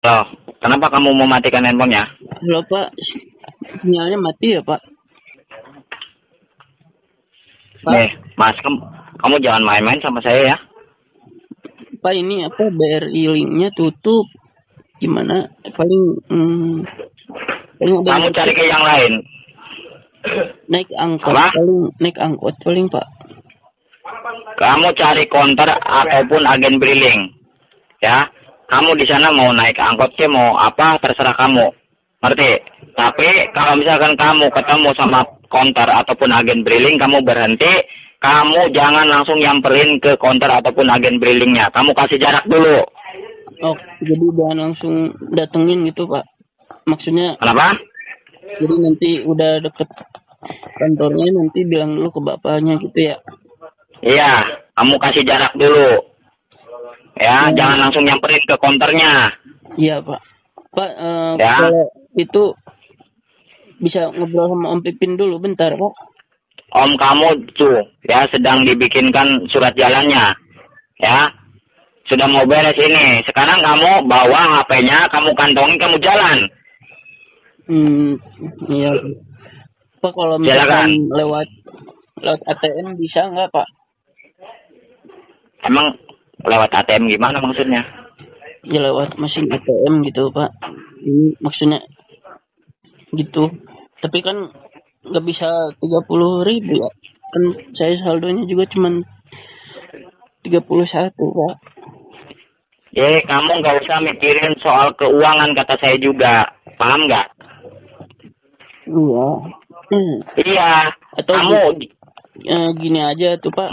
Loh, kenapa kamu mematikan handphonenya? Halo Pak, sinyalnya mati ya Pak? Pak? Nih, Mas, kamu jangan main-main sama saya ya. Pak, ini apa BRI linknya tutup. Gimana? Paling Kamu cari ke yang lain. naik angkot Apa? naik angkot paling Pak. Kamu cari counter ataupun agen briling. Ya. Kamu di sana mau naik angkot ke mau apa terserah kamu. Ngerti? Tapi kalau misalkan kamu ketemu sama counter ataupun agen briling, kamu berhenti, kamu jangan langsung nyamperin ke counter ataupun agen brilingnya. Kamu kasih jarak dulu. Oh, jadi jangan langsung datengin gitu Pak. Maksudnya Kenapa? jadi nanti udah deket kantornya nanti bilang dulu ke bapaknya gitu ya. Iya, kamu kasih jarak dulu. Ya, jangan langsung nyamperin ke counternya. Iya Pak. Pak, Ya. kalau itu bisa ngobrol sama Om Pipin dulu bentar Pak. Om kamu tuh ya sedang dibikinkan surat jalannya. Ya. Sudah mau beres ini. Sekarang kamu bawa HP-nya, kamu kantongin, kamu jalan. Iya. Pak, kalau misalkan lewat ATM bisa nggak Pak? Emang lewat ATM gimana maksudnya? Ya lewat mesin ATM gitu Pak. Ini maksudnya gitu. Tapi kan nggak bisa 30.000 ya. Kan saya saldonya juga cuma 31 Pak. Kamu nggak usah mikirin soal keuangan kata saya juga. Paham nggak? Iya. Iya. Atau kamu gini aja tuh Pak.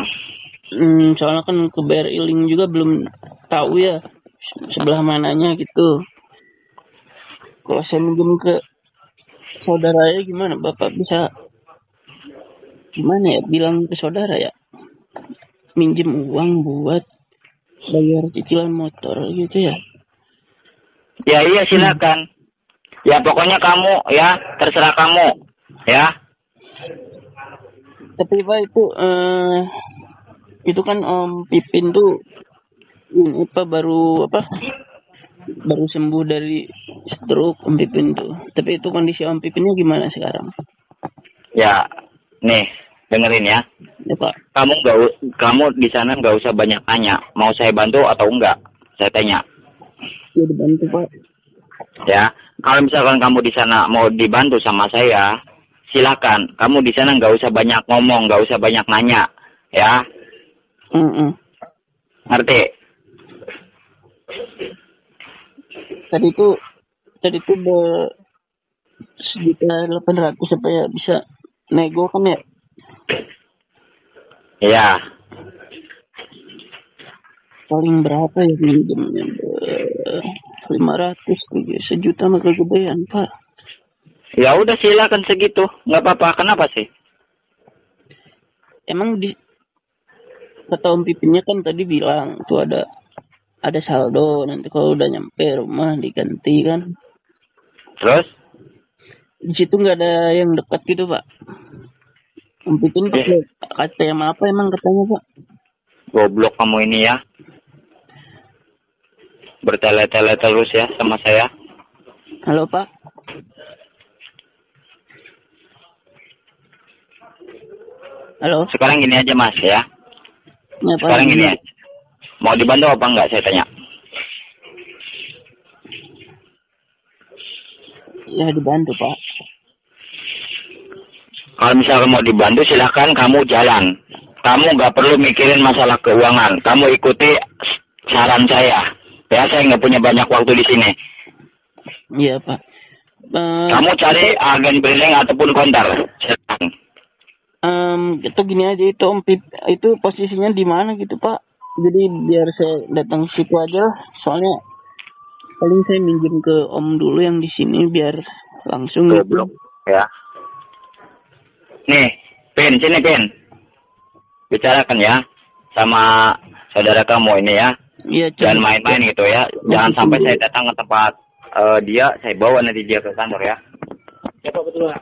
Soalnya kan ke BRI link juga belum tahu ya sebelah mananya gitu. Kalau saya minjem ke saudaranya gimana? Bapak bisa gimana ya? Bilang ke saudara ya? Minjem uang buat bayar cicilan motor gitu ya? Ya iya silakan. Ya pokoknya kamu ya terserah kamu ya. Tapi Pak itu kan Om Pipin tuh ini baru sembuh dari stroke Om Pipin tuh. Tapi itu kondisi Om Pipinnya gimana sekarang? Ya, nih dengerin ya. Ya Pak. Kamu di sana nggak usah banyak tanya. Mau saya bantu atau enggak? Saya tanya. Ya dibantu Pak. Ya, kalau misalkan kamu di sana mau dibantu sama saya, silakan. Kamu di sana nggak usah banyak ngomong, nggak usah banyak nanya, ya. Ngerti? Tadi tuh 1.800.000 supaya bisa nego kan ya? Iya. Paling berapa ya minjemnya? 500 sejuta mah kegedean Pak. Ya udah silakan segitu, nggak apa-apa. Kenapa sih? Emang kata Om Pipinnya kan tadi bilang tuh ada saldo, nanti kalau udah nyampe rumah diganti kan. Terus? Di situ nggak ada yang dekat gitu Pak. Om Pipin pakai KTM apa emang katanya Pak? Goblok kamu ini ya. Bertele-tele terus ya sama saya. Halo Pak. Halo. Sekarang gini aja Mas ya. Ya, Sekarang gini aja. Mau dibantu apa enggak saya tanya? Ya dibantu Pak. Kalau misalkan mau dibantu silakan kamu jalan. Kamu nggak perlu mikirin masalah keuangan. Kamu ikuti saran saya. Ya saya nggak punya banyak waktu di sini. Iya Pak. Kamu cari agen briling ataupun counter. Silakan. Itu gini aja itu Om Pip itu posisinya di mana gitu Pak? Jadi biar saya datang situ aja. Soalnya paling saya minjem ke Om dulu yang di sini biar langsung Goblok ya. Nih, Pin, sini Pin. Bicarakan ya sama saudara kamu ini ya. Iya. Jangan main-main gitu ya. Jangan sampai saya datang ke tempat dia, saya bawa nanti dia ke kantor ya. Ya Pak betul Pak.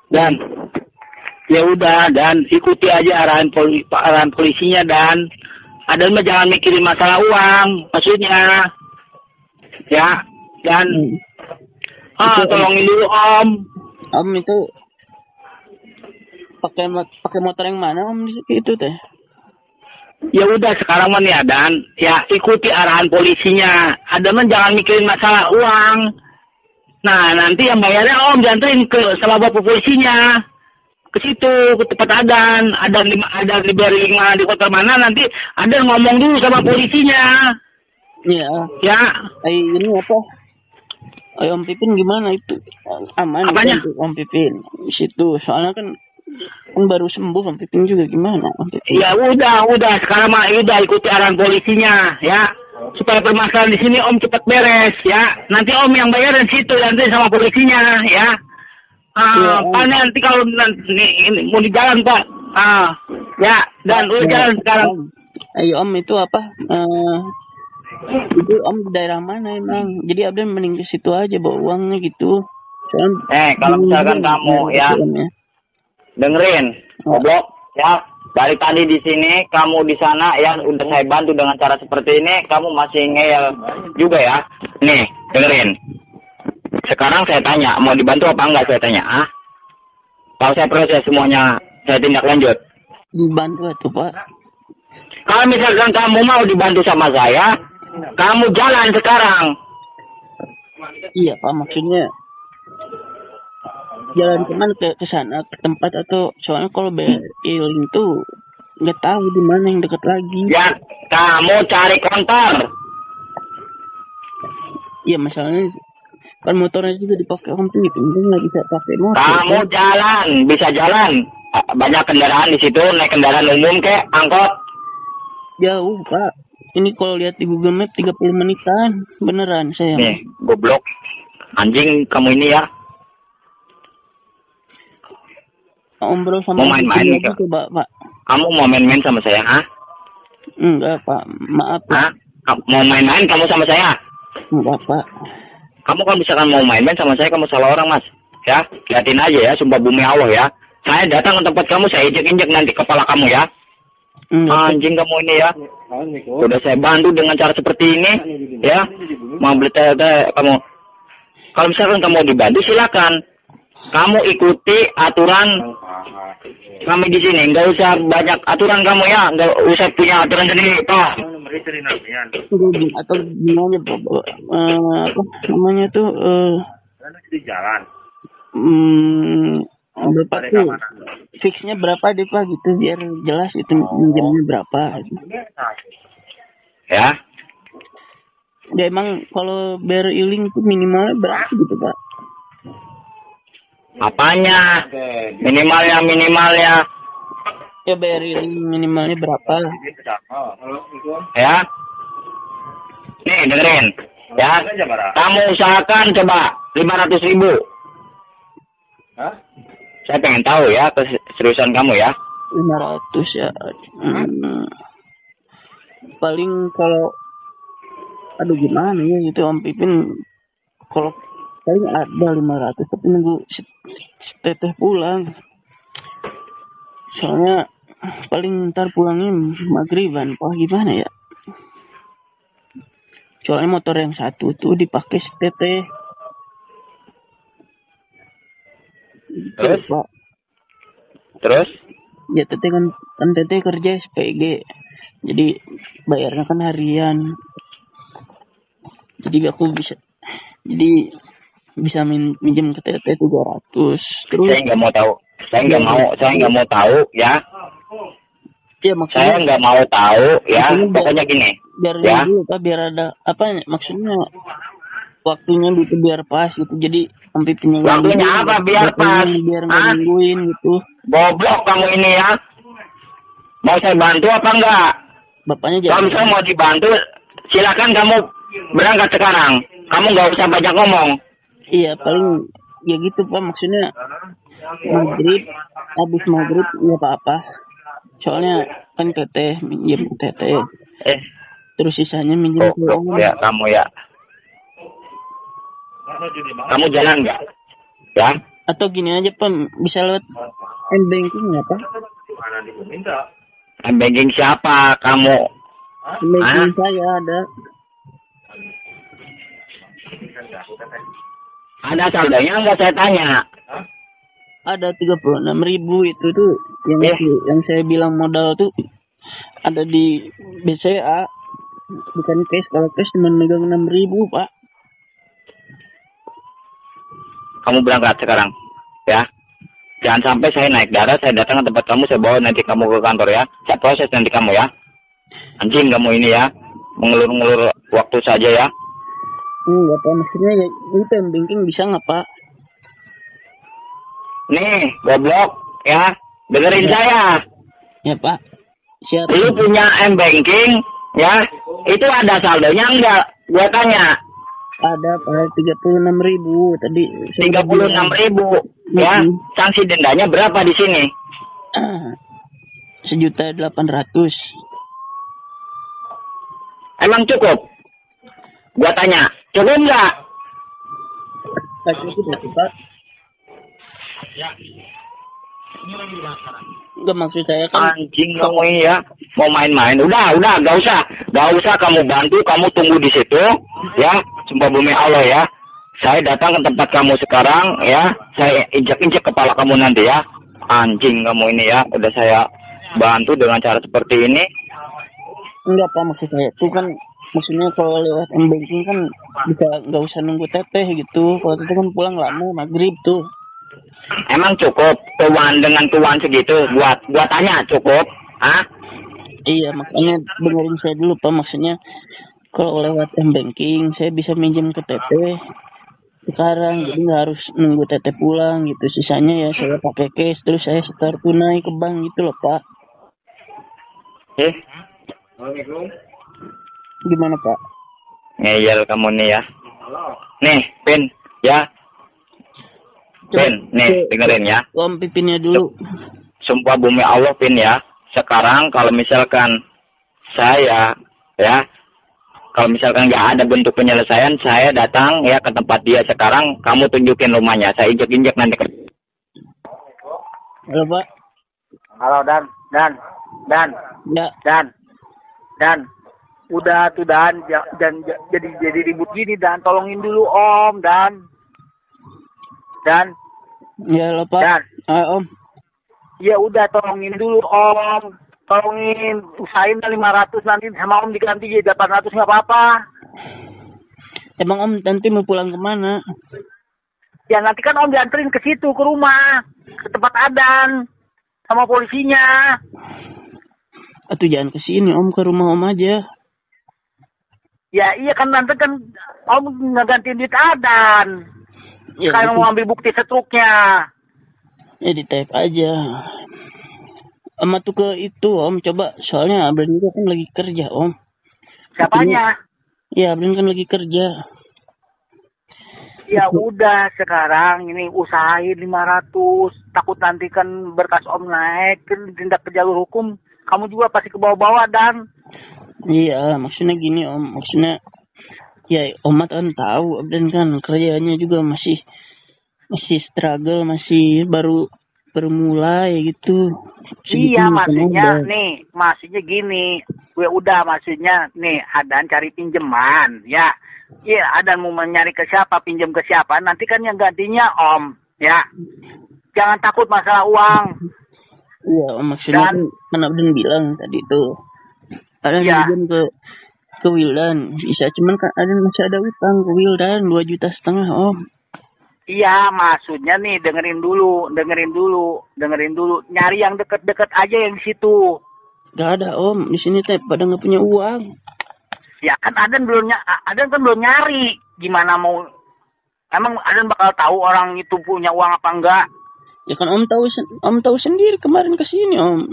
Dan ya udah dan ikuti aja arahan polisinya dan Adan mah jangan mikirin masalah uang maksudnya Ya, dan Itu, tolongin dulu Om. Om itu pakai motor yang mana Om itu teh? Ya udah sekarang mah ya Dan, ya ikuti arahan polisinya. Ada mah jangan mikirin masalah uang. Nah, nanti yang bayarnya Om dianterin ke sama bapak polisinya. Ke situ, ke tempat Adan. Ada di Beriling mana, di kota mana, nanti Adan ngomong dulu sama polisinya. Iya. Ya. Ini apa? Om Pipin gimana itu? Aman Apanya? itu Om Pipin di situ. Soalnya kan baru sembuh Om Pipin juga gimana Om Pipin? Ya udah sekarang mah udah ikuti arahan polisinya ya. Supaya permasalahan di sini Om cepat beres ya. Nanti Om yang bayar di situ nanti sama polisinya ya. Pak nanti kalau ini mau di jalan Pak. Ya dan udah jalan sekarang. Ayo Om itu apa? Itu Om di daerah mana emang? Jadi Abden mending ke situ aja bawa uangnya gitu. Soalnya Kalau misalkan kamu ya dengerin, goblok ya. Dari tadi di sini, kamu di sana ya udah saya bantu dengan cara seperti ini, kamu masih ngeyel juga ya. Nih, dengerin. Sekarang saya tanya, mau dibantu apa enggak saya tanya, Kalau saya proses semuanya, saya tindak lanjut. Dibantu tuh Pak. Kalau misalkan kamu mau dibantu sama saya, kamu jalan sekarang. Iya Pak, maksudnya jalan kemana, ke sana, ke tempat, atau soalnya kalau Beriling tuh nggak tahu di mana yang dekat lagi. Ya, kamu cari kantor. Iya masalahnya kan motornya juga dipakai Om Pipin, nggak bisa pakai motor. Kamu jalan, bisa jalan. Banyak kendaraan di situ, naik kendaraan umum kek, angkot. Jauh Pak. Ini kalau lihat di Google Map 30 menitan, beneran saya. Nih, goblok. Anjing kamu ini ya. Om Bro sama mau main-main gitu Pak. Kamu mau main-main sama saya, Enggak Pak, maaf Pak. Mau main-main kamu sama saya? Enggak Pak. Kamu kan misalkan mau main-main sama saya, kamu salah orang Mas. Ya, liatin aja ya, sumpah bumi Allah ya. Saya datang ke tempat kamu, saya injek-injek nanti kepala kamu ya. Anjing kamu ini ya. Udah saya bantu dengan cara seperti ini, ya. Mau beli teh kamu. Kalau misalkan kamu mau dibantu silakan. Kamu ikuti aturan kami di sini. Nggak usah banyak aturan kamu ya. Nggak usah punya aturan sendiri, Pak. Atau gimana Pak? Apa namanya tuh? Di jalan. Berapa tuh? Fixnya berapa deh Pak gitu biar jelas itu minjemnya berapa. Ya. Ya emang kalau Beriling itu minimalnya berapa gitu Pak? Apanya? Minimalnya. Ya Beriling minimalnya berapa? Ya. Nih dengerin. Ya. Kamu usahakan coba 500.000. Saya pengen tahu ya keseriusan kamu ya. 500 ya. Paling kalau gimana ya itu Om Pipin, kalau paling ada 500 tapi nunggu teteh pulang. Soalnya paling ntar pulangnya maghriban Pak, gimana ya? Soalnya motor yang satu tuh dipakai teteh. Terus? Pak. Terus? Ya teteh kan teteh kerja SPG. Jadi bayarnya kan harian. Jadi aku bisa minjem ke teteh 300. Terus Saya nggak mau tahu. Saya nggak mau tahu ya. Ya maksudnya Saya nggak mau tahu ya. Pokoknya gini. Biar Ya. dulu Pak, biar ada apa maksudnya waktunya gitu biar pas gitu. Jadi Om Pipin Waktunya apa biar pas? Biar nggak nungguin gitu. Goblok kamu ini ya. Mau saya bantu apa enggak? Bapaknya Kalau jadi misalnya mau dibantu, silakan kamu berangkat sekarang. Kamu nggak usah banyak ngomong. iya paling ya gitu Pak, maksudnya maghrib, habis maghrib nggak apa-apa. Soalnya kan teteh minjem teteh. Terus sisanya minjem ke Goblok Om. ya kamu ya. Kamu jalan nggak? Ya. Atau gini aja Pak, bisa lewat M-Banking nggak Pak? Banking siapa? Kamu? M-Banking saya ada. Ada saldonya nggak saya tanya? Ada 36.000 itu tuh yang saya bilang modal tuh ada di BCA, bukan cash. Kalau cash cuma megang 6.000, Pak. Kamu berangkat sekarang, ya. Jangan sampai saya naik darah, saya datang ke tempat kamu, saya bawa nanti kamu ke kantor ya. Saya proses nanti kamu ya. Anjing kamu ini ya, mengelur-ngelur waktu saja ya. Enggak, Pak. Maksudnya ya, itu yang banking bisa nggak, Pak? Nih, goblok ya. Dengerin saya. Ya, Pak. Siap. Lu punya M-Banking ya. Itu ada saldonya enggak? Gua tanya. Ada, Pak. 36.000 tadi. 36.000 ya. Sanksi dendanya berapa di sini? 1.800.000. Emang cukup? Gua tanya, cukup enggak? Pak. Enggak, maksud saya kan anjing kamu ini ya, mau main-main. Udah, gak usah kamu bantu, kamu tunggu di situ ya. Sumpah bumi Allah ya. Saya datang ke tempat kamu sekarang ya. Saya injek-injek kepala kamu nanti ya. Anjing kamu ini ya. Udah saya bantu dengan cara seperti ini. Enggak, Pak, maksud saya itu kan, maksudnya kalau lewat M-Banking kan bisa nggak usah nunggu teteh gitu. Kalau teteh kan pulang lama, maghrib tuh. Emang cukup tuan dengan tuan segitu? Buat tanya cukup? Hah? Iya, makanya dengerin saya dulu, Pak. Maksudnya kalau lewat M-Banking saya bisa minjem ke teteh sekarang, jadi nggak harus nunggu teteh pulang gitu. Sisanya ya saya pakai cash, terus saya setor tunai ke bank gitu loh, Pak. Gimana, Pak? Ngeyel kamu nih ya. Nih, Pin, ya. Pin, nih, dengerin ya. Om pipinnya dulu. Sumpah bumi Allah, Pin ya. Sekarang kalau misalkan saya, ya, kalau misalkan nggak ada bentuk penyelesaian, saya datang ya ke tempat dia sekarang. Kamu tunjukin rumahnya. Saya injek-injek nanti ke... Halo, Pak. Halo, Dan. Ya. Dan. Udah tuh, Dan. Jadi ribut gini, Dan. Tolongin dulu, Om, Dan. Ya, halo, Pak. Dan. Om. Ya udah, tolongin dulu, Om. Tolongin, usahain 500 nanti sama Om diganti jadi 800 nggak apa-apa. Emang Om nanti mau pulang kemana? Ya nanti kan Om dianterin ke situ, ke rumah, ke tempat Adan sama polisinya. Atau jangan ke sini, Om, ke rumah Om aja. Ya iya kan, nanti kan Om ngegantiin duit Adan. Ya, sekarang mau ambil bukti setruknya. Ya di type aja. Sama tuh ke itu, Om, coba. Soalnya Abrin juga kan lagi kerja, Om. Siapanya? Ya, Abrin kan lagi kerja. Ya udah, sekarang ini usahain 500. Takut nanti kan berkas Om naik, kan tindak ke jalur hukum. Kamu juga pasti ke bawah-bawah, Dan. Iya, maksudnya gini, Om. Maksudnya, ya Om kan tahu, Abrin kan kerjanya juga masih struggle, masih baru mulai gitu. Iya, maksudnya gini. Gue udah, maksudnya nih, Adan cari pinjaman, ya. Iya, Adan mau nyari ke siapa, pinjam ke siapa, nanti kan yang gantinya Om, ya. Jangan takut masalah uang. Iya, Om, maksudnya kan Abdan bilang tadi tuh. Adan pinjam ke Wildan, bisa, cuman kan Adan masih ada utang ke Wildan 2,5 juta, Om. Iya, maksudnya nih, dengerin dulu. Nyari yang deket-deket aja yang di situ. Gak ada, Om. Di sini teh pada nggak punya uang. Ya kan Adan kan belum nyari. Gimana mau? Emang Adan bakal tahu orang itu punya uang apa enggak? Ya kan Om tahu sendiri kemarin ke sini, Om.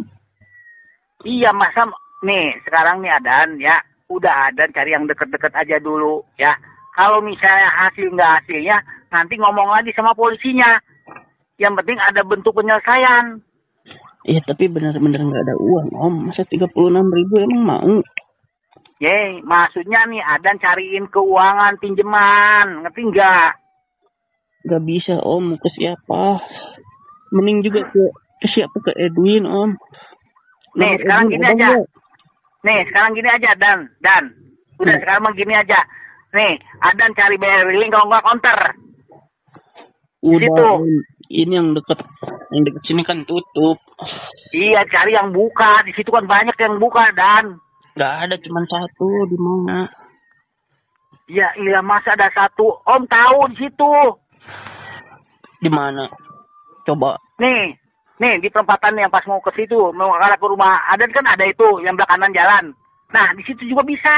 Iya, masa nih sekarang nih Adan ya. Udah, Adan cari yang deket-deket aja dulu ya. Kalau misalnya hasilnya, nanti ngomong lagi sama polisinya. Yang penting ada bentuk penyelesaian. Iya, tapi benar-benar nggak ada uang, Om. Masa 36.000 emang mau? Maksudnya nih, Adan cariin keuangan pinjaman. Ngerti nggak? Nggak bisa, Om. Ke siapa? Mending juga ke siapa? Ke Edwin, Om. Nih, sekarang gini aja. Dan. Udah, sekarang gini aja. Nih, Adan cari beriling kalau nggak counter. Udah, Situ. Ini yang deket sini kan tutup. Iya, cari yang buka. Di situ kan banyak yang buka, Dan. Nggak ada, cuma satu. Di mana? Ya, iya, masa ada satu. Om tahu di situ. Di mana? Coba. Nih, di perempatan yang pas mau ke situ, mau arah ke rumah Adan kan ada itu, yang belakang kanan jalan. Nah, di situ juga bisa.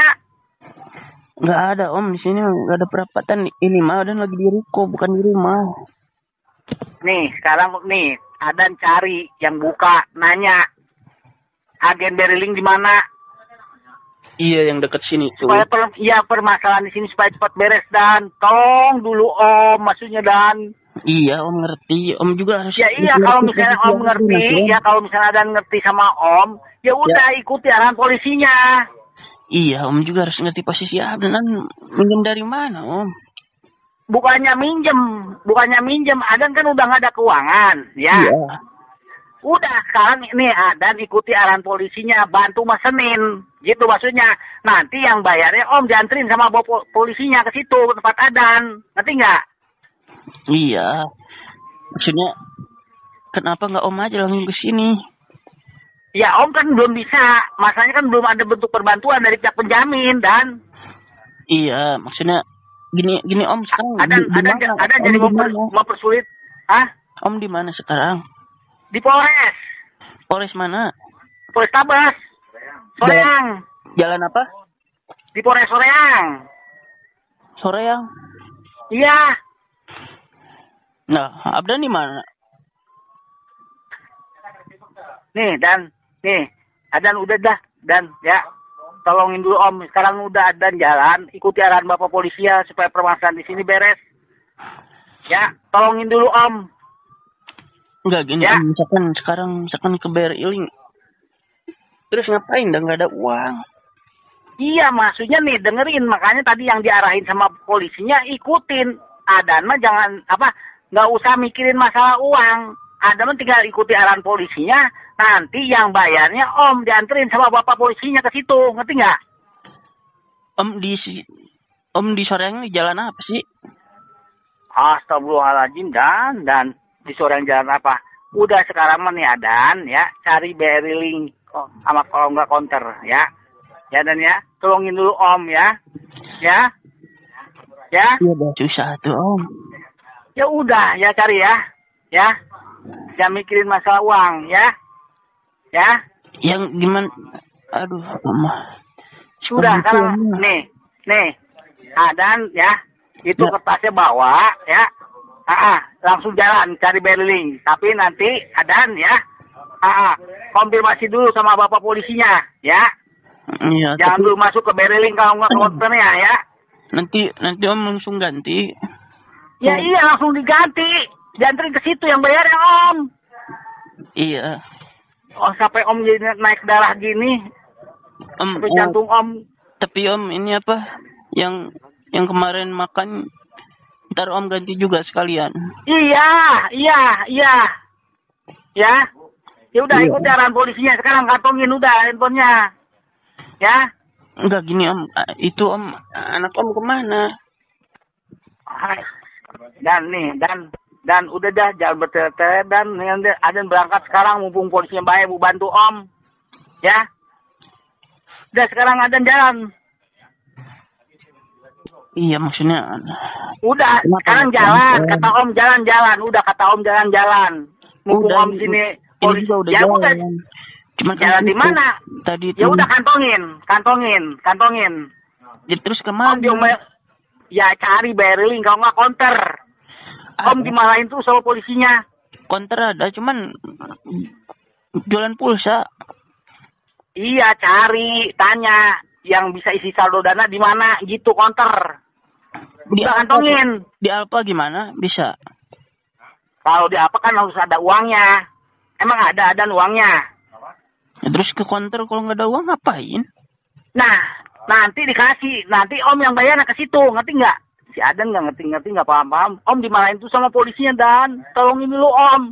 Nggak ada, Om. Di sini nggak ada perapatan. Ini mah Adan lagi di ruko, bukan di rumah. Nih, sekarang nih, Adan cari yang buka, nanya. Agen beriling di mana? Iya, yang deket sini tuh. Supaya permasalahan di sini supaya cepat beres, Dan. Tolong dulu, Om, maksudnya, Dan. Iya, Om ngerti. Om juga harus. Ya iya, kalau misalnya Om ngerti, ya kalau misalnya Adan ngerti sama Om, ya udah ikuti arahan polisinya. Iya, Om juga harus ngerti posisi Adan. Minjem dari mana, Om? Bukannya minjem. Adan kan udah nggak ada keuangan, ya. Iya. Udah, sekarang ini Adan ikuti arahan polisinya, bantu mesenin, gitu maksudnya. Nanti yang bayarnya Om dianterin sama polisinya ke situ, ke tempat Adan. Ngerti nggak? Iya. Maksudnya, kenapa nggak Om aja langsung ke sini? Ya Om kan belum bisa, masalahnya kan belum ada bentuk perbantuan dari pihak penjamin, Dan. Iya, maksudnya gini Om sekarang. Adan jadi mempersulit. Hah? Om di mana sekarang? Di Polres. Polres mana? Polres Tabas. Soreang. Jalan apa? Di Polres Soreang. Soreang. Iya. Nah, Abdan di mana? Nih, Adan udah dah, Dan, ya. Tolongin dulu Om, sekarang udah Adan jalan, ikuti arahan Bapak polisi ya supaya permasalahan di sini beres. Ya, tolongin dulu Om. Enggak gini, ya. Om, misalkan ke BRI. Terus ngapain? Dah nggak ada uang. Iya, maksudnya nih dengerin, makanya tadi yang diarahin sama polisinya ikutin. Adan mah jangan nggak usah mikirin masalah uang. Adan mah tinggal ikuti arahan polisinya. Nanti yang bayarnya Om dianterin sama bapak polisinya ke situ, ngerti nggak? Om di Soreang di jalan apa sih? Astagfirullahaladzim, Dan di Soreang jalan apa? Udah sekarang mah nih Adan ya, cari beriling sama kalau nggak counter ya. Ya Dan ya, tolongin dulu Om ya. Ya. Iya, susah tuh Om. Ya udah, ya cari ya. Ya. Jangan mikirin masalah uang ya. Ya. Yang gimana? Aduh, Mama. Sudah sekarang nih. Adan ya. Itu kertasnya bawa ya. Langsung jalan cari beriling. Tapi nanti Adan ya. Konfirmasi dulu sama bapak polisinya ya. Iya. Jangan dulu masuk ke beriling kalau nggak konternya ya. Nanti Om langsung ganti. Ya iya langsung diganti. Dianterin ke situ yang bayar ya Om. Iya. Oh sampai Om jadi naik darah gini. Sampai jantung Om. Tapi Om ini apa? Yang kemarin makan ntar Om ganti juga sekalian. Iya. Ya. Ya udah ikut arahan polisinya sekarang, kantongin udah handphonenya. Ya. Enggak gini Om. Itu Om, anak Om kemana? Dan udah dah jangan bertele-tele dan Adan berangkat sekarang mumpung polisinya baik mau bantu Om. Ya. Udah sekarang Adan jalan. Iya maksudnya. Udah sekarang jalan, kata Om jalan-jalan, udah kata Om jalan-jalan. Mumpung Om sini polisi udah ya jalan. udah. Cuma jalan di mana? Tadi ya udah kantongin. Ya, terus kemana? Om ya cari beriling kalau nggak counter. Om dimarahin tuh sama polisinya. Counter ada, cuman jualan pulsa. Iya, cari, tanya yang bisa isi saldo dana di mana gitu counter. Udah kantongin. Di Alfa gimana? Bisa. Kalau di apa kan harus ada uangnya. Emang ada uangnya. Ya, terus ke counter kalau nggak ada uang ngapain? Nah, nanti dikasih. Nanti Om yang bayarnya ke situ, ngerti nggak? Si Adan nggak ngerti, nggak paham. Om dimarahin tuh sama polisinya, Dan. Tolongin dulu, Om.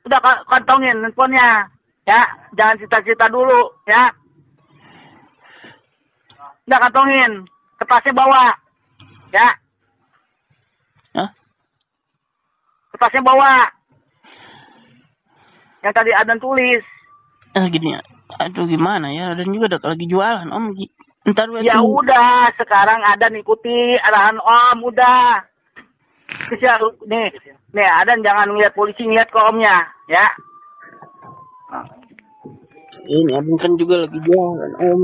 Udah kantongin handphonenya. Ya, jangan cerita-cerita dulu, ya. Udah kantongin. Kertasnya bawa. Ya. Hah? Kertasnya bawa. Yang tadi Adan tulis. Gini ya. Aduh gimana ya, Adan juga udah lagi jualan Om. Ntar ya udah, sekarang Adan ikuti arahan Om, udah. Nih Adan jangan ngeliat polisi, ngeliat ke Omnya, ya. Ini Adan kan juga lagi jualan Om.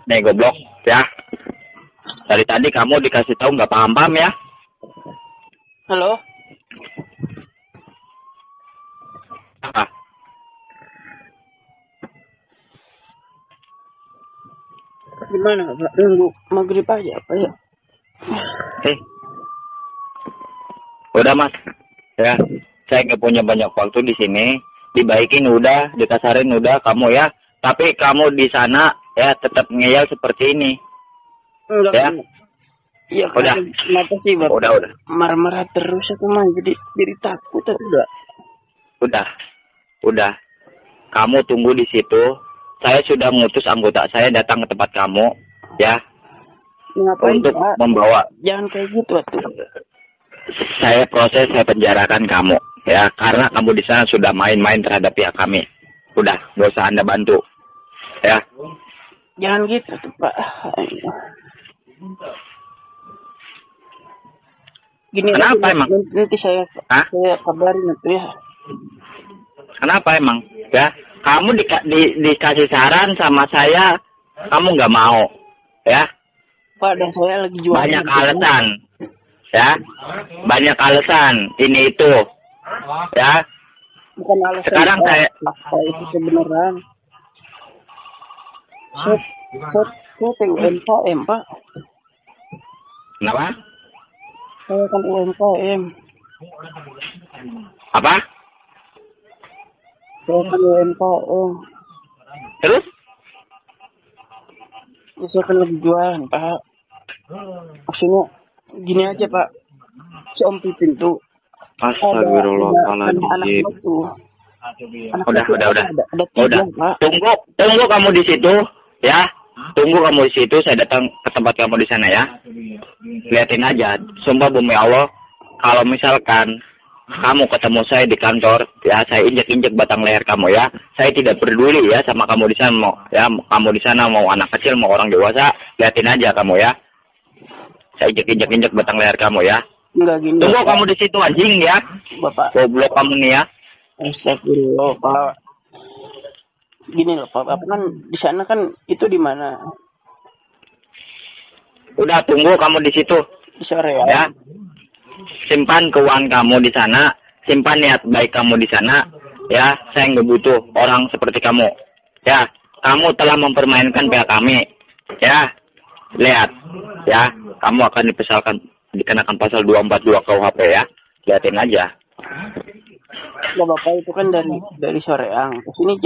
Nih goblok, ya. Dari tadi kamu dikasih tahu nggak paham-paham ya? Halo? Apa? Gimana Pak? Nunggu maghrib aja apa ya? Udah Mas, ya. Saya nggak punya banyak waktu di sini. Dibaikin udah, dikasarin udah kamu ya. Tapi kamu di sana ya tetap ngeyel seperti ini. Enggak. Ya. Iya. Udah. Kenapa sih Bapak? Udah. Marah-marah terus aku mah jadi takut udah. Udah. Kamu tunggu di situ. Saya sudah mengutus anggota saya datang ke tempat kamu, ya. Ngapain, untuk Pak? Membawa. Jangan kayak gitu tuh. Saya penjarakan kamu, ya, karena kamu di sana sudah main-main terhadap pihak kami. Udah, gak usah Anda bantu, ya. Jangan gitu tuh Pak. Gini. Kenapa emang? Nanti saya kabarin itu ya. Kenapa emang? Ya, kamu dikasih saran sama saya, kamu nggak mau, ya? Pak, dan saya lagi jualan. Banyak alasan, ya. Banyak alasan, ini itu, ya. Bukan alasan. Sekarang Pak. saya itu sebenarnya. Saya UMKM, Pak. Kenapa? Saya kan UMKM. Apa? Saya kan UMKM. Terus? Saya kan lagi jualan, Pak. Maksudnya gini aja, Pak. Si Om Pipin tuh. Astagfirullahaladzim. Udah. Pak. Tunggu kamu di situ, ya. Tunggu kamu di situ, saya datang ke tempat kamu di sana ya. Liatin aja, sumpah bumi Allah, kalau misalkan kamu ketemu saya di kantor, ya saya injek-injek batang leher kamu ya. Saya tidak peduli ya sama kamu di sana mau, ya kamu di sana mau anak kecil mau orang dewasa, liatin aja kamu ya. Saya injek batang leher kamu ya. Enggak gini. Tunggu kamu di situ anjing ya. Bapak. Goblok kamu nih ya. Astagfirullah, Pak. Gini loh, Pak. Bapak kan di sana kan itu di mana? Udah tunggu kamu di situ. Di sore ya. Simpan keuangan kamu di sana, simpan niat baik kamu di sana, ya. Saya nggak butuh orang seperti kamu, ya. Kamu telah mempermainkan pihak kami, ya. Lihat, ya. Kamu akan dikenakan pasal 242 KUHP ya. Lihatin aja. Ya Bapak itu kan dari Soreang ke sini